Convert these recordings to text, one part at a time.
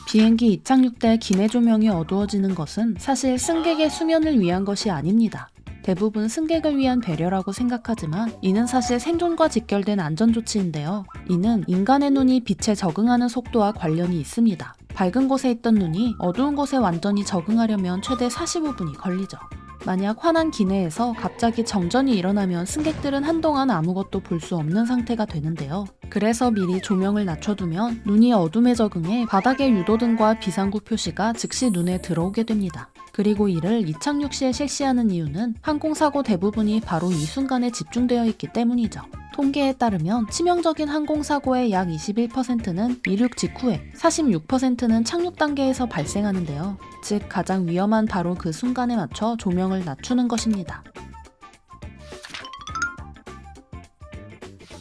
비행기 이착륙 때 기내 조명이 어두워지는 것은 사실 승객의 수면을 위한 것이 아닙니다. 대부분 승객을 위한 배려라고 생각하지만 이는 사실 생존과 직결된 안전조치인데요. 이는 인간의 눈이 빛에 적응하는 속도와 관련이 있습니다. 밝은 곳에 있던 눈이 어두운 곳에 완전히 적응하려면 최대 45분이 걸리죠. 만약 환한 기내에서 갑자기 정전이 일어나면 승객들은 한동안 아무것도 볼 수 없는 상태가 되는데요. 그래서 미리 조명을 낮춰두면 눈이 어둠에 적응해 바닥의 유도등과 비상구 표시가 즉시 눈에 들어오게 됩니다. 그리고 이를 이착륙 시에 실시하는 이유는 항공사고 대부분이 바로 이 순간에 집중되어 있기 때문이죠. 통계에 따르면 치명적인 항공사고의 약 21%는 이륙 직후에, 46%는 착륙 단계에서 발생하는데요. 즉 가장 위험한 바로 그 순간에 맞춰 조명을 낮추는 것입니다.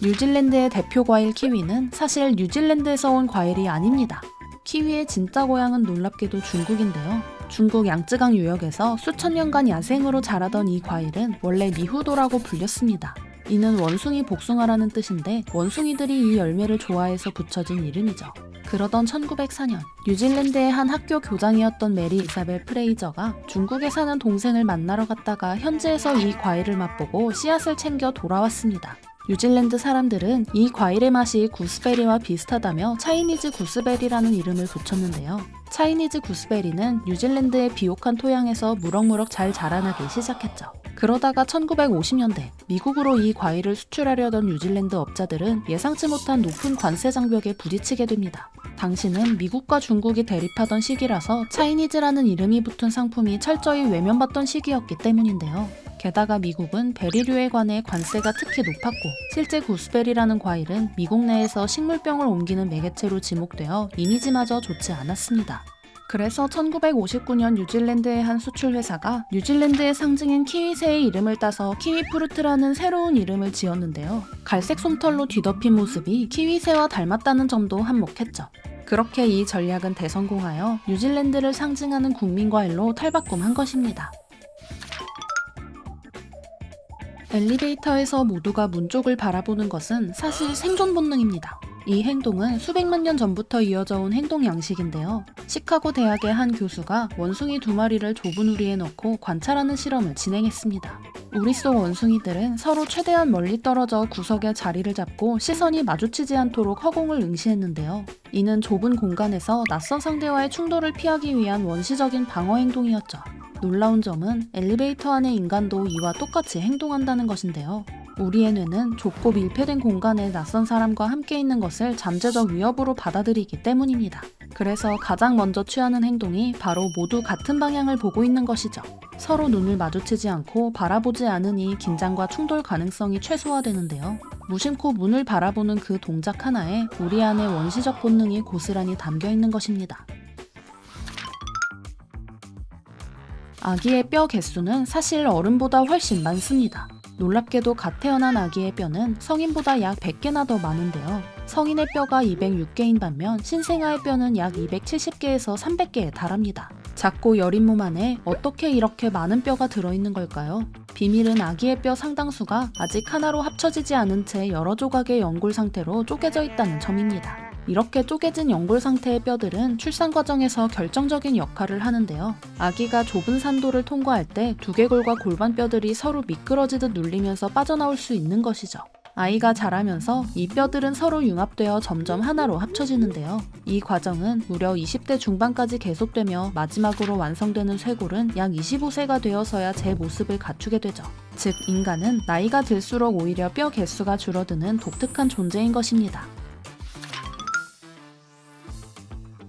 뉴질랜드의 대표 과일 키위는 사실 뉴질랜드에서 온 과일이 아닙니다. 키위의 진짜 고향은 놀랍게도 중국인데요. 중국 양쯔강 유역에서 수천 년간 야생으로 자라던 이 과일은 원래 미후도라고 불렸습니다. 이는 원숭이 복숭아라는 뜻인데 원숭이들이 이 열매를 좋아해서 붙여진 이름이죠. 그러던 1904년 뉴질랜드의 한 학교 교장이었던 메리 이사벨 프레이저가 중국에 사는 동생을 만나러 갔다가 현지에서 이 과일을 맛보고 씨앗을 챙겨 돌아왔습니다. 뉴질랜드 사람들은 이 과일의 맛이 구스베리와 비슷하다며 차이니즈 구스베리라는 이름을 붙였는데요. 차이니즈 구스베리는 뉴질랜드의 비옥한 토양에서 무럭무럭 잘 자라나기 시작했죠. 그러다가 1950년대 미국으로 이 과일을 수출하려던 뉴질랜드 업자들은 예상치 못한 높은 관세 장벽에 부딪히게 됩니다. 당시는 미국과 중국이 대립하던 시기라서 차이니즈라는 이름이 붙은 상품이 철저히 외면받던 시기였기 때문인데요. 게다가 미국은 베리류에 관해 관세가 특히 높았고 실제 구스베리라는 과일은 미국 내에서 식물병을 옮기는 매개체로 지목되어 이미지마저 좋지 않았습니다. 그래서 1959년 뉴질랜드의 한 수출 회사가 뉴질랜드의 상징인 키위새의 이름을 따서 키위프루트라는 새로운 이름을 지었는데요. 갈색 솜털로 뒤덮인 모습이 키위새와 닮았다는 점도 한몫했죠. 그렇게 이 전략은 대성공하여 뉴질랜드를 상징하는 국민과일로 탈바꿈한 것입니다. 엘리베이터에서 모두가 문 쪽을 바라보는 것은 사실 생존 본능입니다. 이 행동은 수백만 년 전부터 이어져 온 행동 양식인데요. 시카고 대학의 한 교수가 원숭이 2마리를 좁은 우리에 넣고 관찰하는 실험을 진행했습니다. 우리 속 원숭이들은 서로 최대한 멀리 떨어져 구석에 자리를 잡고 시선이 마주치지 않도록 허공을 응시했는데요. 이는 좁은 공간에서 낯선 상대와의 충돌을 피하기 위한 원시적인 방어 행동이었죠. 놀라운 점은 엘리베이터 안의 인간도 이와 똑같이 행동한다는 것인데요. 우리의 뇌는 좁고 밀폐된 공간에 낯선 사람과 함께 있는 것을 잠재적 위협으로 받아들이기 때문입니다. 그래서 가장 먼저 취하는 행동이 바로 모두 같은 방향을 보고 있는 것이죠. 서로 눈을 마주치지 않고 바라보지 않으니 긴장과 충돌 가능성이 최소화되는데요. 무심코 문을 바라보는 그 동작 하나에 우리 안의 원시적 본능이 고스란히 담겨 있는 것입니다. 아기의 뼈 개수는 사실 어른보다 훨씬 많습니다. 놀랍게도 갓 태어난 아기의 뼈는 성인보다 약 100개나 더 많은데요. 성인의 뼈가 206개인 반면 신생아의 뼈는 약 270개에서 300개에 달합니다. 작고 여린 몸 안에 어떻게 이렇게 많은 뼈가 들어있는 걸까요? 비밀은 아기의 뼈 상당수가 아직 하나로 합쳐지지 않은 채 여러 조각의 연골 상태로 쪼개져 있다는 점입니다. 이렇게 쪼개진 연골 상태의 뼈들은 출산 과정에서 결정적인 역할을 하는데요. 아기가 좁은 산도를 통과할 때 두개골과 골반뼈들이 서로 미끄러지듯 눌리면서 빠져나올 수 있는 것이죠. 아이가 자라면서 이 뼈들은 서로 융합되어 점점 하나로 합쳐지는데요. 이 과정은 무려 20대 중반까지 계속되며 마지막으로 완성되는 쇄골은 약 25세가 되어서야 제 모습을 갖추게 되죠. 즉, 인간은 나이가 들수록 오히려 뼈 개수가 줄어드는 독특한 존재인 것입니다.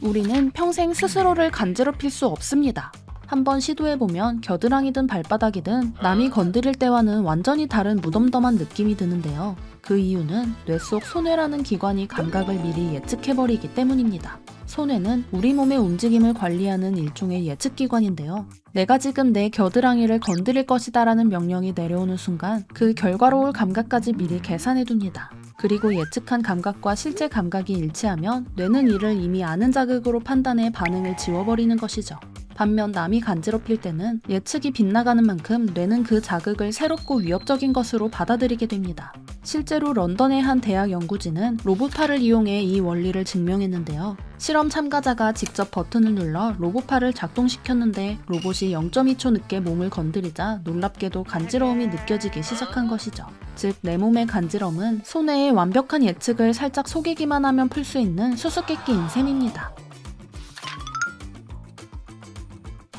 우리는 평생 스스로를 간지럽힐 수 없습니다. 한번 시도해보면 겨드랑이든 발바닥이든 남이 건드릴 때와는 완전히 다른 무덤덤한 느낌이 드는데요. 그 이유는 뇌 속 소뇌라는 기관이 감각을 미리 예측해버리기 때문입니다. 소뇌는 우리 몸의 움직임을 관리하는 일종의 예측기관인데요. 내가 지금 내 겨드랑이를 건드릴 것이다라는 명령이 내려오는 순간 그 결과로 올 감각까지 미리 계산해둡니다. 그리고 예측한 감각과 실제 감각이 일치하면 뇌는 이를 이미 아는 자극으로 판단해 반응을 지워버리는 것이죠. 반면 남이 간지럽힐 때는 예측이 빗나가는 만큼 뇌는 그 자극을 새롭고 위협적인 것으로 받아들이게 됩니다. 실제로 런던의 한 대학 연구진은 로봇팔을 이용해 이 원리를 증명했는데요. 실험 참가자가 직접 버튼을 눌러 로봇팔을 작동시켰는데 로봇이 0.2초 늦게 몸을 건드리자 놀랍게도 간지러움이 느껴지기 시작한 것이죠. 즉, 내 몸의 간지럼은 손해의 완벽한 예측을 살짝 속이기만 하면 풀 수 있는 수수께끼인 셈입니다.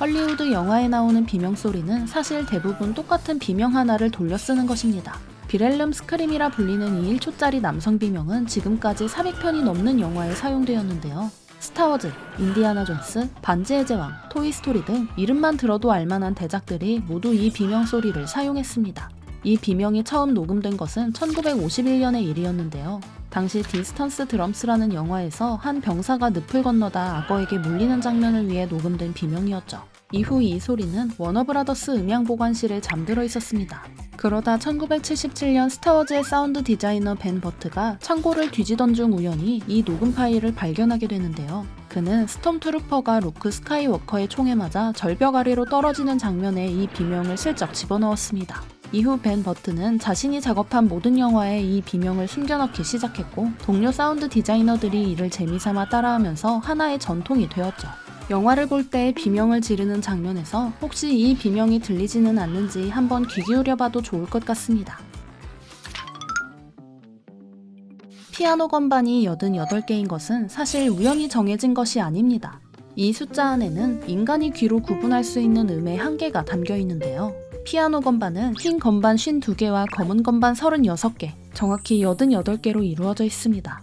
헐리우드 영화에 나오는 비명소리는 사실 대부분 똑같은 비명 하나를 돌려 쓰는 것입니다. 빌헬름 스크림이라 불리는 이 1초짜리 남성 비명은 지금까지 400편이 넘는 영화에 사용되었는데요. 스타워즈, 인디아나 존스, 반지의 제왕, 토이스토리 등 이름만 들어도 알만한 대작들이 모두 이 비명 소리를 사용했습니다. 이 비명이 처음 녹음된 것은 1951년의 일이었는데요. 당시 디스턴스 드럼스라는 영화에서 한 병사가 늪을 건너다 악어에게 물리는 장면을 위해 녹음된 비명이었죠. 이후 이 소리는 워너브라더스 음향 보관실에 잠들어 있었습니다. 그러다 1977년 스타워즈의 사운드 디자이너 벤 버트가 창고를 뒤지던 중 우연히 이 녹음 파일을 발견하게 되는데요. 그는 스톰트루퍼가 루크 스카이워커의 총에 맞아 절벽 아래로 떨어지는 장면에 이 비명을 슬쩍 집어넣었습니다. 이후 벤 버트는 자신이 작업한 모든 영화에 이 비명을 숨겨넣기 시작했고 동료 사운드 디자이너들이 이를 재미삼아 따라하면서 하나의 전통이 되었죠. 영화를 볼 때 비명을 지르는 장면에서 혹시 이 비명이 들리지는 않는지 한번 귀 기울여봐도 좋을 것 같습니다. 피아노 건반이 88개인 것은 사실 우연히 정해진 것이 아닙니다. 이 숫자 안에는 인간이 귀로 구분할 수 있는 음의 한계가 담겨 있는데요. 피아노 건반은 흰 건반 52개와 검은 건반 36개, 정확히 88개로 이루어져 있습니다.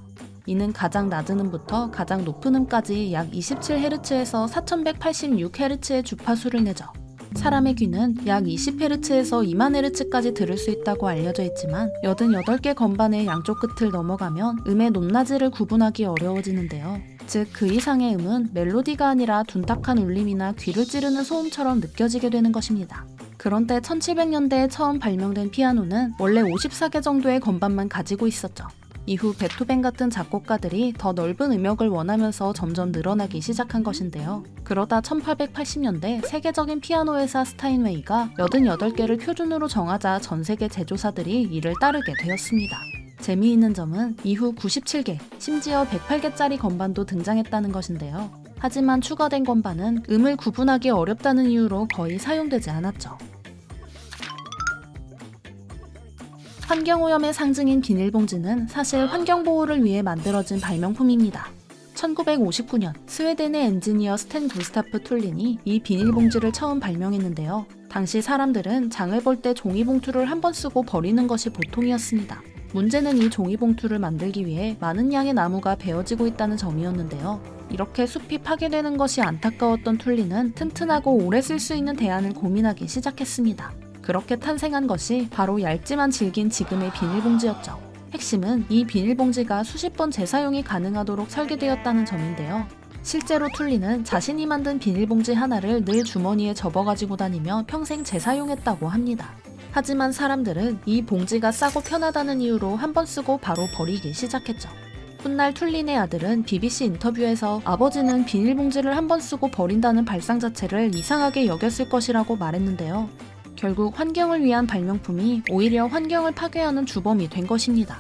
이는 가장 낮은 음부터 가장 높은 음까지 약 27Hz에서 4186Hz의 주파수를 내죠. 사람의 귀는 약 20Hz에서 20,000Hz까지 들을 수 있다고 알려져 있지만 88개 건반의 양쪽 끝을 넘어가면 음의 높낮이를 구분하기 어려워지는데요. 즉, 그 이상의 음은 멜로디가 아니라 둔탁한 울림이나 귀를 찌르는 소음처럼 느껴지게 되는 것입니다. 그런데 1700년대에 처음 발명된 피아노는 원래 54개 정도의 건반만 가지고 있었죠. 이후 베토벤 같은 작곡가들이 더 넓은 음역을 원하면서 점점 늘어나기 시작한 것인데요. 그러다 1880년대 세계적인 피아노 회사 스타인웨이가 88개를 표준으로 정하자 전 세계 제조사들이 이를 따르게 되었습니다. 재미있는 점은 이후 97개, 심지어 108개짜리 건반도 등장했다는 것인데요. 하지만 추가된 건반은 음을 구분하기 어렵다는 이유로 거의 사용되지 않았죠. 환경오염의 상징인 비닐봉지는 사실 환경보호를 위해 만들어진 발명품입니다. 1959년 스웨덴의 엔지니어 스텐 구스타프 툴린이 이 비닐봉지를 처음 발명했는데요. 당시 사람들은 장을 볼 때 종이봉투를 한 번 쓰고 버리는 것이 보통이었습니다. 문제는 이 종이봉투를 만들기 위해 많은 양의 나무가 베어지고 있다는 점이었는데요. 이렇게 숲이 파괴되는 것이 안타까웠던 툴린은 튼튼하고 오래 쓸 수 있는 대안을 고민하기 시작했습니다. 그렇게 탄생한 것이 바로 얇지만 질긴 지금의 비닐봉지였죠. 핵심은 이 비닐봉지가 수십 번 재사용이 가능하도록 설계되었다는 점인데요. 실제로 툴린은 자신이 만든 비닐봉지 하나를 늘 주머니에 접어가지고 다니며 평생 재사용했다고 합니다. 하지만 사람들은 이 봉지가 싸고 편하다는 이유로 한 번 쓰고 바로 버리기 시작했죠. 훗날 툴린의 아들은 BBC 인터뷰에서 아버지는 비닐봉지를 한 번 쓰고 버린다는 발상 자체를 이상하게 여겼을 것이라고 말했는데요. 결국 환경을 위한 발명품이 오히려 환경을 파괴하는 주범이 된 것입니다.